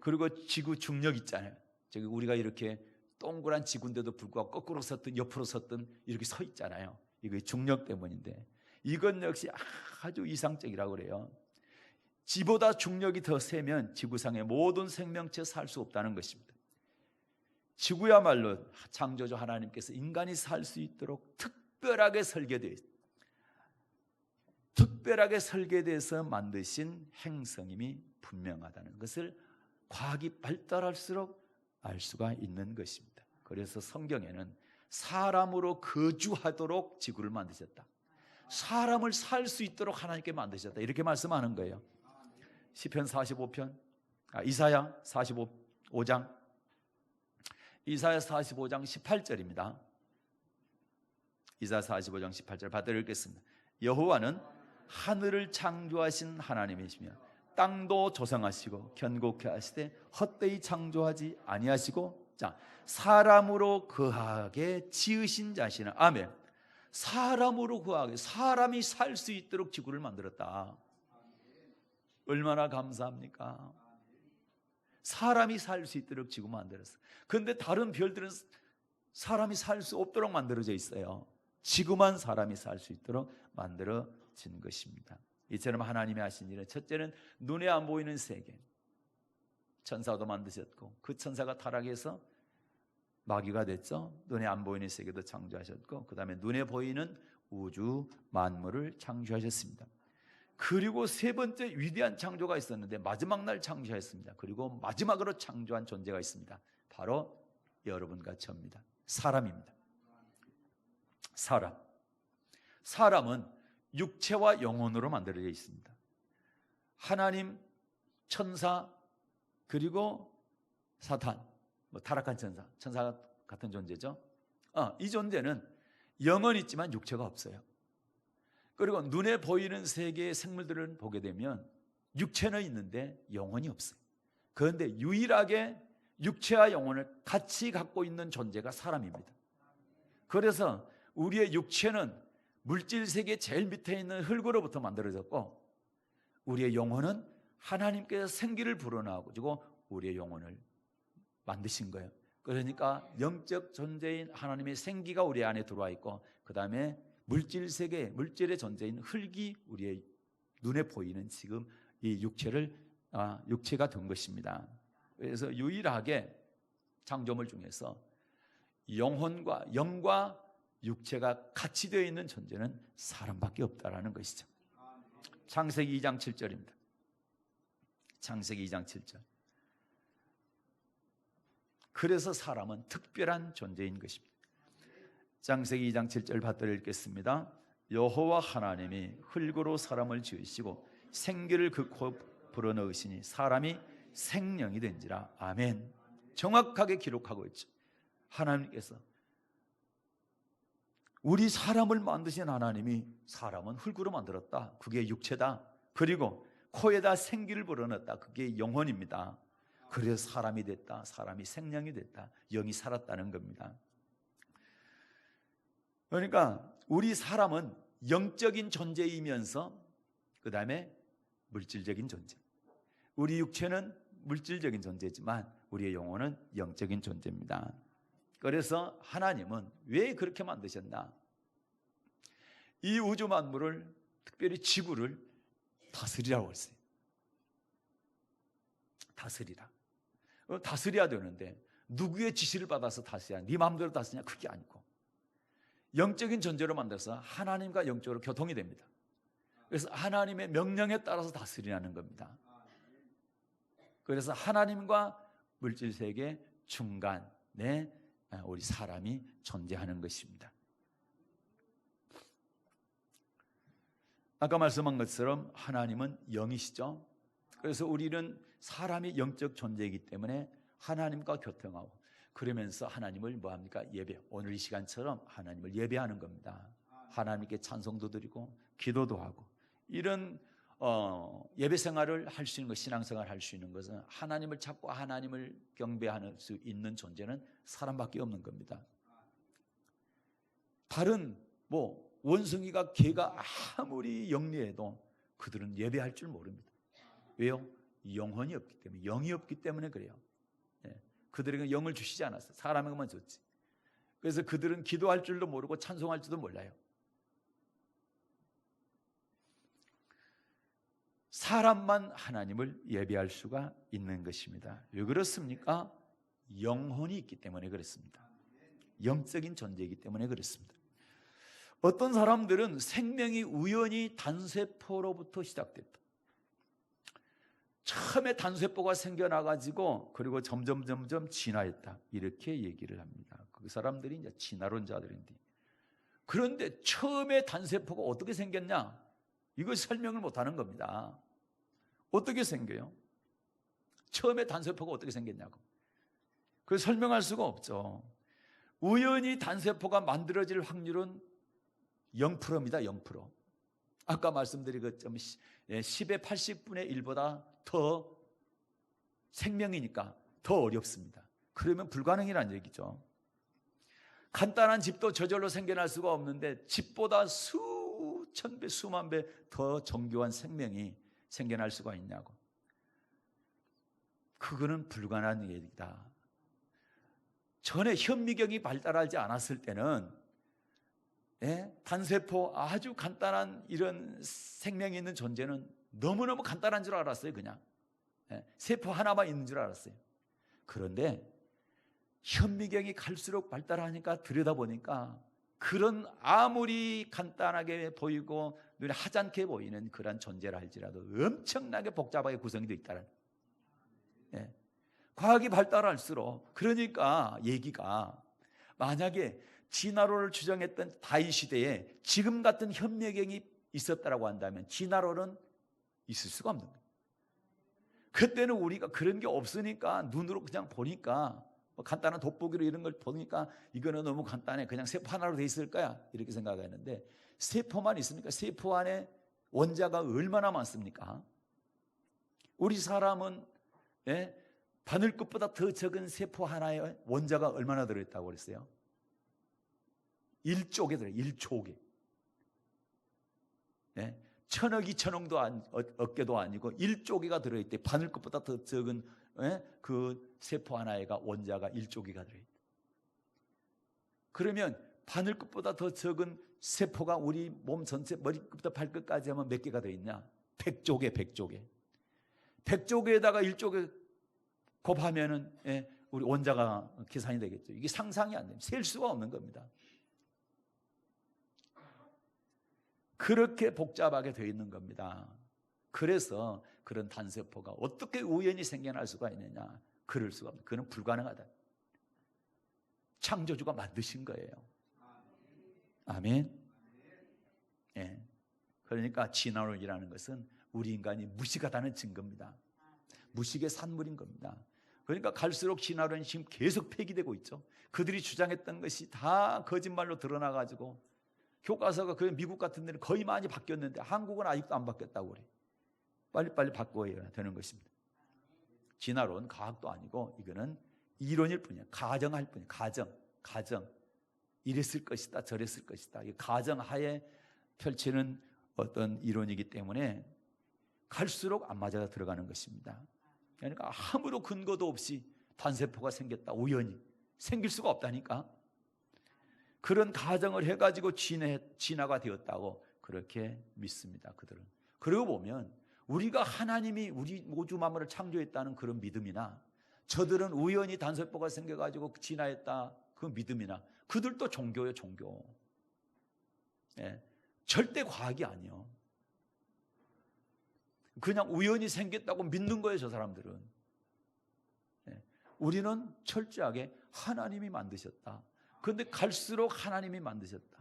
그리고 지구 중력 있잖아요. 저기 우리가 이렇게 동그란 지구인데도 불구하고 거꾸로 섰든 옆으로 섰든 이렇게 서 있잖아요. 이거 중력 때문인데 이건 역시 아주 이상적이라고 그래요. 지보다 중력이 더 세면 지구상의 모든 생명체 살 수 없다는 것입니다. 지구야말로 창조주 하나님께서 인간이 살 수 있도록 특별하게 설계되어 있습니다. 특별하게 설계돼서 만드신 행성임이 분명하다는 것을 과학이 발달할수록 알 수가 있는 것입니다. 그래서 성경에는 사람으로 거주하도록 지구를 만드셨다. 사람을 살 수 있도록 하나님께 만드셨다. 이렇게 말씀하는 거예요. 시편 45편, 이사야 45장, 이사야 45장 18절입니다. 이사야 45장 18절 받들어 읽겠습니다. 여호와는 하늘을 창조하신 하나님이시며 땅도 조성하시고 견고케 하시되 헛되이 창조하지 아니하시고, 자, 사람으로 거하게 지으신 자시는, 아멘. 사람으로 거하게, 사람이 살 수 있도록 지구를 만들었다. 얼마나 감사합니까? 사람이 살 수 있도록 지구 만들었어. 그런데 다른 별들은 사람이 살 수 없도록 만들어져 있어요. 지구만 사람이 살 수 있도록 만들어진 것입니다. 이처럼 하나님이 하신 일은, 첫째는 눈에 안 보이는 세계, 천사도 만드셨고 그 천사가 타락해서 마귀가 됐죠. 눈에 안 보이는 세계도 창조하셨고, 그 다음에 눈에 보이는 우주 만물을 창조하셨습니다. 그리고 세 번째 위대한 창조가 있었는데 마지막 날 창조하였습니다. 그리고 마지막으로 창조한 존재가 있습니다. 바로 여러분과 저입니다. 사람입니다. 사람은 육체와 영혼으로 만들어져 있습니다. 하나님, 천사, 그리고 사탄, 타락한 천사 같은 존재죠. 이 존재는 영은 있지만 육체가 없어요. 그리고 눈에 보이는 세계의 생물들을 보게 되면 육체는 있는데 영혼이 없어요. 그런데 유일하게 육체와 영혼을 같이 갖고 있는 존재가 사람입니다. 그래서 우리의 육체는 물질 세계 제일 밑에 있는 흙으로부터 만들어졌고, 우리의 영혼은 하나님께서 생기를 불어넣어가지고 우리의 영혼을 만드신 거예요. 그러니까 영적 존재인 하나님의 생기가 우리 안에 들어와 있고, 그 다음에 물질 세계, 물질의 존재인 흙이 우리의 눈에 보이는 지금 이 육체가 된 것입니다. 그래서 유일하게 창조물 중에서 영과 육체가 같이 되어 있는 존재는 사람밖에 없다라는 것이죠. 창세기 2장 7절입니다. 창세기 2장 7절. 그래서 사람은 특별한 존재인 것입니다. 창세기 2장 7절 받들어 읽겠습니다. 여호와 하나님이 흙으로 사람을 지으시고 생기를 그 코 불어넣으시니 사람이 생명이 된지라. 아멘. 정확하게 기록하고 있죠. 하나님께서 우리 사람을 만드신 하나님이 사람은 흙으로 만들었다. 그게 육체다. 그리고 코에다 생기를 불어넣었다. 그게 영혼입니다. 그래서 사람이 됐다. 사람이 생명이 됐다. 영이 살았다는 겁니다. 그러니까 우리 사람은 영적인 존재이면서 그 다음에 물질적인 존재. 우리 육체는 물질적인 존재지만 우리의 영혼은 영적인 존재입니다. 그래서 하나님은 왜 그렇게 만드셨나? 이 우주 만물을, 특별히 지구를 다스리라고 했어요. 다스려야 되는데 누구의 지시를 받아서 다스려야, 네 마음대로 다스리냐? 그게 아니고 영적인 존재로 만들어서 하나님과 영적으로 교통이 됩니다. 그래서 하나님의 명령에 따라서 다스리라는 겁니다. 그래서 하나님과 물질 세계 중간에 우리 사람이 존재하는 것입니다. 아까 말씀한 것처럼 하나님은 영이시죠. 그래서 우리는 사람이 영적 존재이기 때문에 하나님과 교통하고, 그러면서 하나님을 뭐합니까? 오늘 이 시간처럼 하나님을 예배하는 겁니다. 하나님께 찬송도 드리고 기도도 하고, 이런 예배 생활을 할 수 있는 것, 신앙생활을 할 수 있는 것은 하나님을 찾고 하나님을 경배할 수 있는 존재는 사람밖에 없는 겁니다. 다른 원숭이가 개가 아무리 영리해도 그들은 예배할 줄 모릅니다. 왜요? 영혼이 없기 때문에, 영이 없기 때문에 그래요. 그들에게 영을 주시지 않았어요. 사람에게만 줬지. 그래서 그들은 기도할 줄도 모르고 찬송할 줄도 몰라요. 사람만 하나님을 예배할 수가 있는 것입니다. 왜 그렇습니까? 영혼이 있기 때문에 그렇습니다. 영적인 존재이기 때문에 그렇습니다. 어떤 사람들은 생명이 우연히 단세포로부터 시작됐다. 처음에 단세포가 생겨나가지고 그리고 점점 진화했다. 이렇게 얘기를 합니다. 그 사람들이 이제 진화론자들인데, 그런데 처음에 단세포가 어떻게 생겼냐? 이걸 설명을 못하는 겁니다. 어떻게 생겨요? 처음에 단세포가 어떻게 생겼냐고. 그걸 설명할 수가 없죠. 우연히 단세포가 만들어질 확률은 0%입니다. 0%. 아까 말씀드린 것처럼 10의 80분의 1보다 더 생명이니까 더 어렵습니다. 그러면 불가능이라는 얘기죠. 간단한 집도 저절로 생겨날 수가 없는데 집보다 수천 배, 수만 배 더 정교한 생명이 생겨날 수가 있냐고. 그거는 불가능한 얘기다. 전에 현미경이 발달하지 않았을 때는 단세포, 아주 간단한 이런 생명이 있는 존재는 너무너무 간단한 줄 알았어요. 그냥 세포 하나만 있는 줄 알았어요. 그런데 현미경이 갈수록 발달하니까 들여다보니까 그런 아무리 간단하게 보이고 눈에 하찮게 보이는 그런 존재라 할지라도 엄청나게 복잡하게 구성이 되어 있다는. 과학이 발달할수록, 그러니까 얘기가, 만약에 진화론을 주장했던 다이 시대에 지금 같은 현미경이 있었다라고 한다면 진화론은 있을 수가 없는 거예요. 그때는 우리가 그런 게 없으니까 눈으로 그냥 보니까 간단한 돋보기로 이런 걸 보니까 이거는 너무 간단해, 그냥 세포 하나로 돼 있을 거야, 이렇게 생각했는데 세포만 있습니까? 세포 안에 원자가 얼마나 많습니까? 우리 사람은 바늘끝보다 더 적은 세포 하나에 원자가 얼마나 들어있다고 그랬어요? 1쪽에 들어요. 1촉에. 천억 2천억 어깨도 아니고 1조개가 들어있대. 바늘끝보다 더 적은 그 세포 하나에가 원자가 1조개가 들어있대. 그러면 바늘끝보다 더 적은 세포가 우리 몸 전체 머리끝부터 발끝까지 하면 몇 개가 들어있냐? 100조개, 100조개. 100조개에다가 1조개 곱하면은 우리 원자가 계산이 되겠죠. 이게 상상이 안 됩니다. 셀 수가 없는 겁니다. 그렇게 복잡하게 되어 있는 겁니다. 그래서 그런 단세포가 어떻게 우연히 생겨날 수가 있느냐? 그럴 수가 없다. 그건 불가능하다. 창조주가 만드신 거예요. 아멘. 그러니까 진화론이라는 것은 우리 인간이 무식하다는 증거입니다. 무식의 산물인 겁니다. 그러니까 갈수록 진화론이 지금 계속 폐기되고 있죠. 그들이 주장했던 것이 다 거짓말로 드러나가지고 교과서가 그 미국 같은 데는 거의 많이 바뀌었는데 한국은 아직도 안 바뀌었다고 그래. 빨리빨리 바꿔야 되는 것입니다. 진화론 과학도 아니고 이거는 이론일 뿐이야. 가정할 뿐이야. 가정. 이랬을 것이다, 저랬을 것이다. 이 가정하에 펼치는 어떤 이론이기 때문에 갈수록 안 맞아 들어가는 것입니다. 그러니까 아무도 근거도 없이 단세포가 생겼다, 우연히 생길 수가 없다니까. 그런 가정을 해가지고 진화가 되었다고 그렇게 믿습니다. 그들은. 그러고 보면 우리가 하나님이 우리 우주 만물을 창조했다는 그런 믿음이나 저들은 우연히 단세포가 생겨가지고 진화했다 그 믿음이나 그들도 종교예요. 종교. 절대 과학이 아니요. 그냥 우연히 생겼다고 믿는 거예요. 저 사람들은. 우리는 철저하게 하나님이 만드셨다. 그런데 갈수록 하나님이 만드셨다.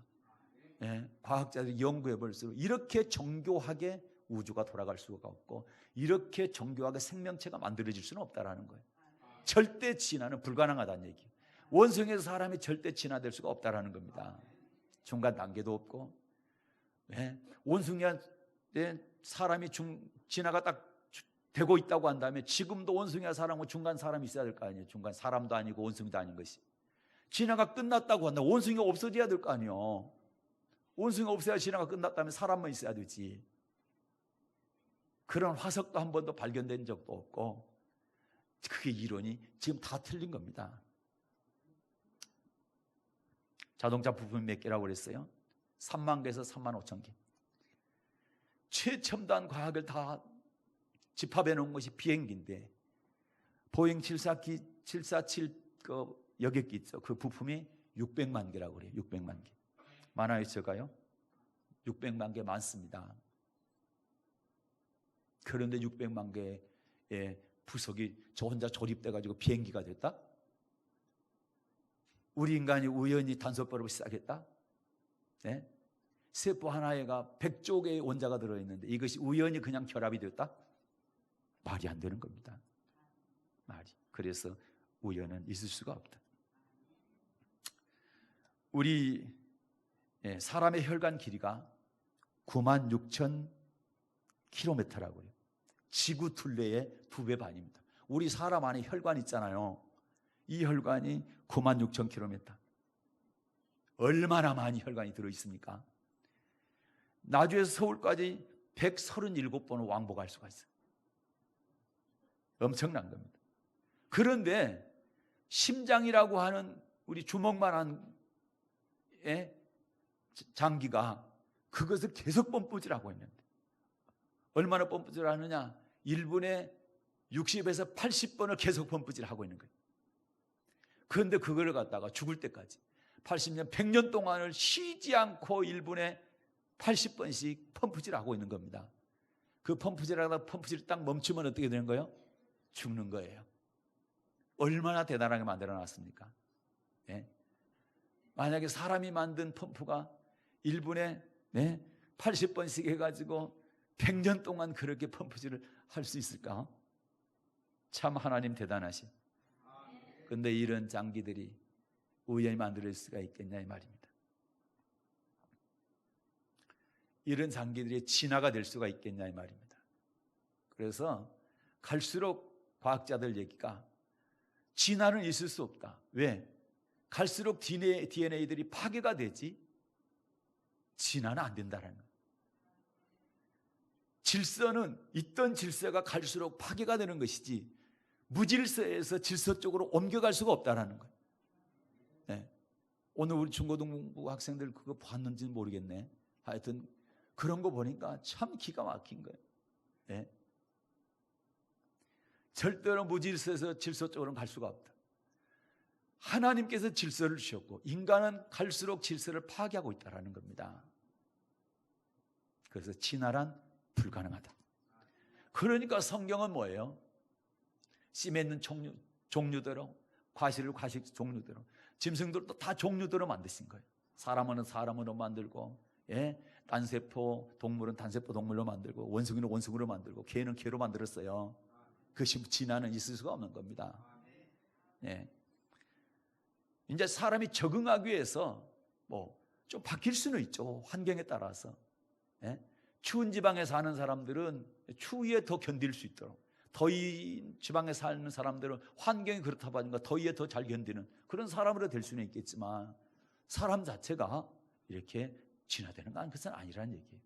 과학자들이 연구해 볼수록 이렇게 정교하게 우주가 돌아갈 수가 없고 이렇게 정교하게 생명체가 만들어질 수는 없다라는 거예요. 절대 진화는 불가능하다는 얘기. 원성에서 사람이 절대 진화될 수가 없다라는 겁니다. 중간 단계도 없고 원숭이한테 사람이 진화가 딱 되고 있다고 한다면 지금도 원숭이와 사람하고 중간 사람이 있어야 될 거 아니에요. 중간 사람도 아니고 원숭이도 아닌 것이. 진화가 끝났다고 한다. 원숭이가 없어져야 될 거 아니에요. 원숭이가 없어야 진화가 끝났다면 사람만 있어야 되지. 그런 화석도 한 번도 발견된 적도 없고 그게 이론이 지금 다 틀린 겁니다. 자동차 부품이 몇 개라고 그랬어요? 3만 개에서 3만 5천 개. 최첨단 과학을 다 집합해 놓은 것이 비행기인데 보잉 747 여객기 있죠. 그 부품이 600만 개라고 그래요. 600만 개. 많아요, 적어요? 600만 개 많습니다. 그런데 600만 개의 부속이 저 혼자 조립돼가지고 비행기가 됐다? 우리 인간이 우연히 단서버릇을 시작했다? 세포 하나에가 100조 개의 원자가 들어있는데 이것이 우연히 그냥 결합이 되었다? 말이 안 되는 겁니다. 말이. 그래서 우연은 있을 수가 없다. 우리 사람의 혈관 길이가 96,000km라고 해요. 지구 둘레의 2배 반입니다. 우리 사람 안에 혈관 있잖아요. 이 혈관이 96,000km. 얼마나 많이 혈관이 들어있습니까? 나주에서 서울까지 137번을 왕복할 수가 있어요. 엄청난 겁니다. 그런데 심장이라고 하는 우리 주먹만한 장기가 그것을 계속 펌프질하고 있는데 얼마나 펌프질을 하느냐? 1분에 60에서 80번을 계속 펌프질하고 있는 거예요. 그런데 그걸 갖다가 죽을 때까지 80년, 100년 동안을 쉬지 않고 1분에 80번씩 펌프질하고 있는 겁니다. 그 펌프질하다가 펌프질 딱 멈추면 어떻게 되는 거예요? 죽는 거예요. 얼마나 대단하게 만들어놨습니까? 만약에 사람이 만든 펌프가 1분에 80번씩 해가지고 100년 동안 그렇게 펌프질을 할 수 있을까? 참 하나님 대단하신. 그런데 이런 장기들이 우연히 만들 수가 있겠냐 이 말입니다. 이런 장기들이 진화가 될 수가 있겠냐 이 말입니다. 그래서 갈수록 과학자들 얘기가 진화는 있을 수 없다. 왜? 갈수록 DNA들이 파괴가 되지 진화는 안 된다는 거예요. 질서는 있던 질서가 갈수록 파괴가 되는 것이지 무질서에서 질서 쪽으로 옮겨갈 수가 없다는 거예요. 오늘 우리 중고등부 학생들 그거 봤는지는 모르겠네. 하여튼 그런 거 보니까 참 기가 막힌 거예요. 절대로 무질서에서 질서 쪽으로는 갈 수가 없다. 하나님께서 질서를 주셨고 인간은 갈수록 질서를 파괴하고 있다는 겁니다. 그래서 진화란 불가능하다. 그러니까 성경은 뭐예요? 씨 맺는 종류대로, 과실을 과실 종류대로, 짐승들도 다 종류대로 만드신 거예요. 사람은 사람으로 만들고, 단세포 동물은 단세포 동물로 만들고, 원숭이는 원숭이로 만들고, 개는 개로 만들었어요. 그것이 진화는 있을 수가 없는 겁니다. 이제 사람이 적응하기 위해서 좀 바뀔 수는 있죠. 환경에 따라서. 추운 지방에 사는 사람들은 추위에 더 견딜 수 있도록, 더위 지방에 사는 사람들은 환경이 그렇다 보니까 더위에 더 잘 견디는 그런 사람으로 될 수는 있겠지만 사람 자체가 이렇게 진화되는 건 그것은 아니라는 얘기예요.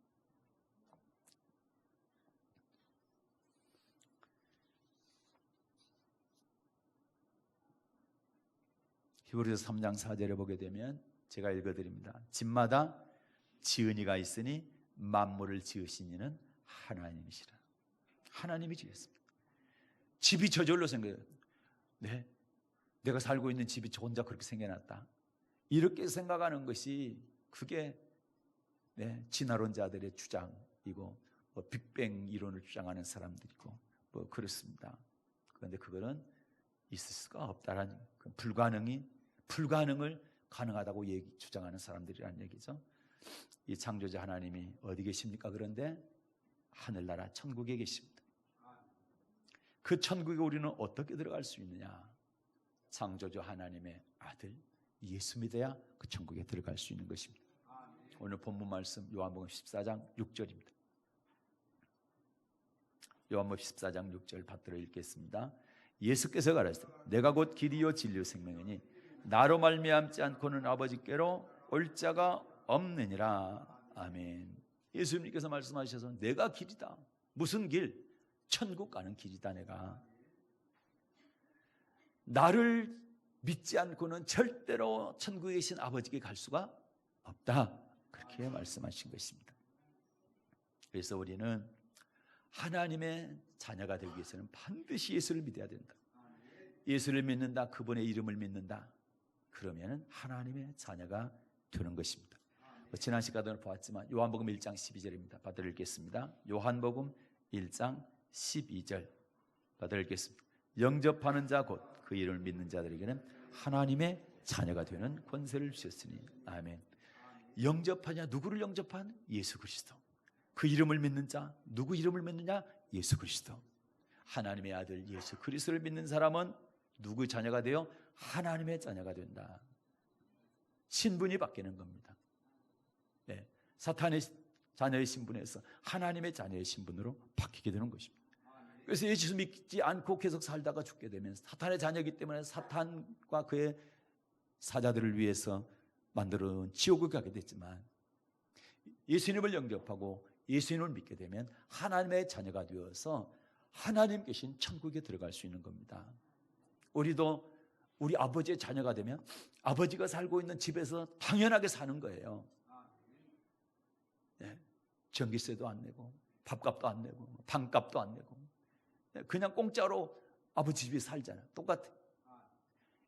히브리서 3장 4절에 보게 되면 제가 읽어드립니다. 집마다 지은이가 있으니 만물을 지으신 이는 하나님이시라. 하나님이 지었습니다. 집이 저절로 생겨요. 내가 살고 있는 집이 저 혼자 그렇게 생겨났다. 이렇게 생각하는 것이 그게 진화론자들의 주장이고 빅뱅 이론을 주장하는 사람들이고 그렇습니다. 그런데 그거는 있을 수가 없다라는 불가능을 가능하다고 주장하는 사람들이라는 얘기죠. 이 창조자 하나님이 어디 계십니까? 그런데 하늘나라 천국에 계십니다. 그 천국에 우리는 어떻게 들어갈 수 있느냐? 창조주 하나님의 아들 예수 믿어야 그 천국에 들어갈 수 있는 것입니다. 오늘 본문 말씀 요한복음 14장 6절입니다. 요한복음 14장 6절 받들어 읽겠습니다. 예수께서 가라사대 내가 곧 길이요 진리요 생명이니 나로 말미암지 않고는 아버지께로 올 자가 없느니라. 아멘. 예수님께서 말씀하셔서 내가 길이다. 무슨 길? 천국 가는 길이다. 내가 나를 믿지 않고는 절대로 천국에 계신 아버지께 갈 수가 없다. 그렇게 말씀하신 것입니다. 그래서 우리는 하나님의 자녀가 되기 위해서는 반드시 예수를 믿어야 된다. 예수를 믿는다, 그분의 이름을 믿는다, 그러면 하나님의 자녀가 되는 것입니다. 지난 시간에 보았지만 요한복음 1장 12절입니다. 받아 읽겠습니다. 요한복음 1장 12절 받아 읽겠습니다. 영접하는 자 곧 그 이름을 믿는 자들에게는 하나님의 자녀가 되는 권세를 주셨으니. 아멘. 영접하냐? 누구를 영접한? 예수 그리스도. 그 이름을 믿는 자, 누구 이름을 믿느냐? 예수 그리스도. 하나님의 아들 예수 그리스도를 믿는 사람은 누구의 자녀가 되어? 하나님의 자녀가 된다. 신분이 바뀌는 겁니다. 사탄의 자녀의 신분에서 하나님의 자녀의 신분으로 바뀌게 되는 것입니다. 그래서 예수 믿지 않고 계속 살다가 죽게 되면 사탄의 자녀이기 때문에 사탄과 그의 사자들을 위해서 만들어놓은 지옥을 가게 됐지만, 예수님을 영접하고 예수님을 믿게 되면 하나님의 자녀가 되어서 하나님 계신 천국에 들어갈 수 있는 겁니다. 우리도 우리 아버지의 자녀가 되면 아버지가 살고 있는 집에서 당연하게 사는 거예요. 네. 전기세도 안 내고 밥값도 안 내고 방값도 안 내고 그냥 공짜로 아버지 집에 살잖아. 똑같아.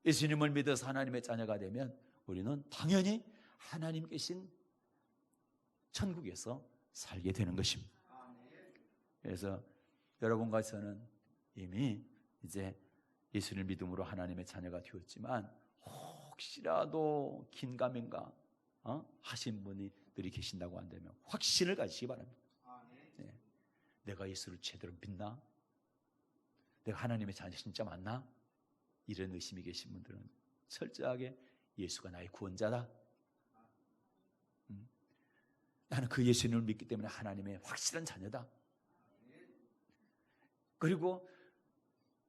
예수님을 믿어서 하나님의 자녀가 되면 우리는 당연히 하나님 계신 천국에서 살게 되는 것입니다. 그래서 여러분과 저는 이미 이제 예수를 믿음으로 하나님의 자녀가 되었지만, 혹시라도 긴가민가 하신 분들이 계신다고 한다면 확신을 가지시기 바랍니다. 네. 내가 예수를 제대로 믿나? 내가 하나님의 자녀 진짜 맞나? 이런 의심이 계신 분들은 철저하게 예수가 나의 구원자다, 나는 그 예수님을 믿기 때문에 하나님의 확실한 자녀다, 그리고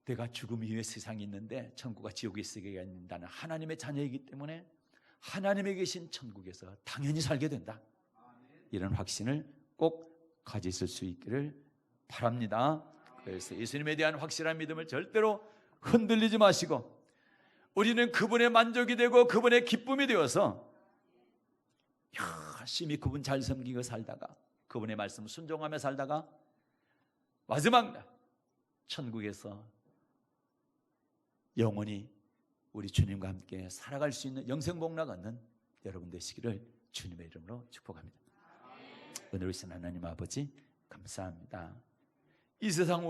내가 죽음 이후에 세상이 있는데 천국과 지옥의 세계가 있다는 하나님의 자녀이기 때문에 하나님에 계신 천국에서 당연히 살게 된다, 이런 확신을 꼭 가지실 수 있기를 바랍니다. 그래서 예수님에 대한 확실한 믿음을 절대로 흔들리지 마시고, 우리는 그분의 만족이 되고 그분의 기쁨이 되어서 열심히 그분 잘 섬기고 살다가, 그분의 말씀 순종하며 살다가 마지막 날 천국에서 영원히 우리 주님과 함께 살아갈 수 있는 영생복락 얻는 여러분 되시기를 주님의 이름으로 축복합니다. 오늘 오신 하나님 아버지 감사합니다. 이 세상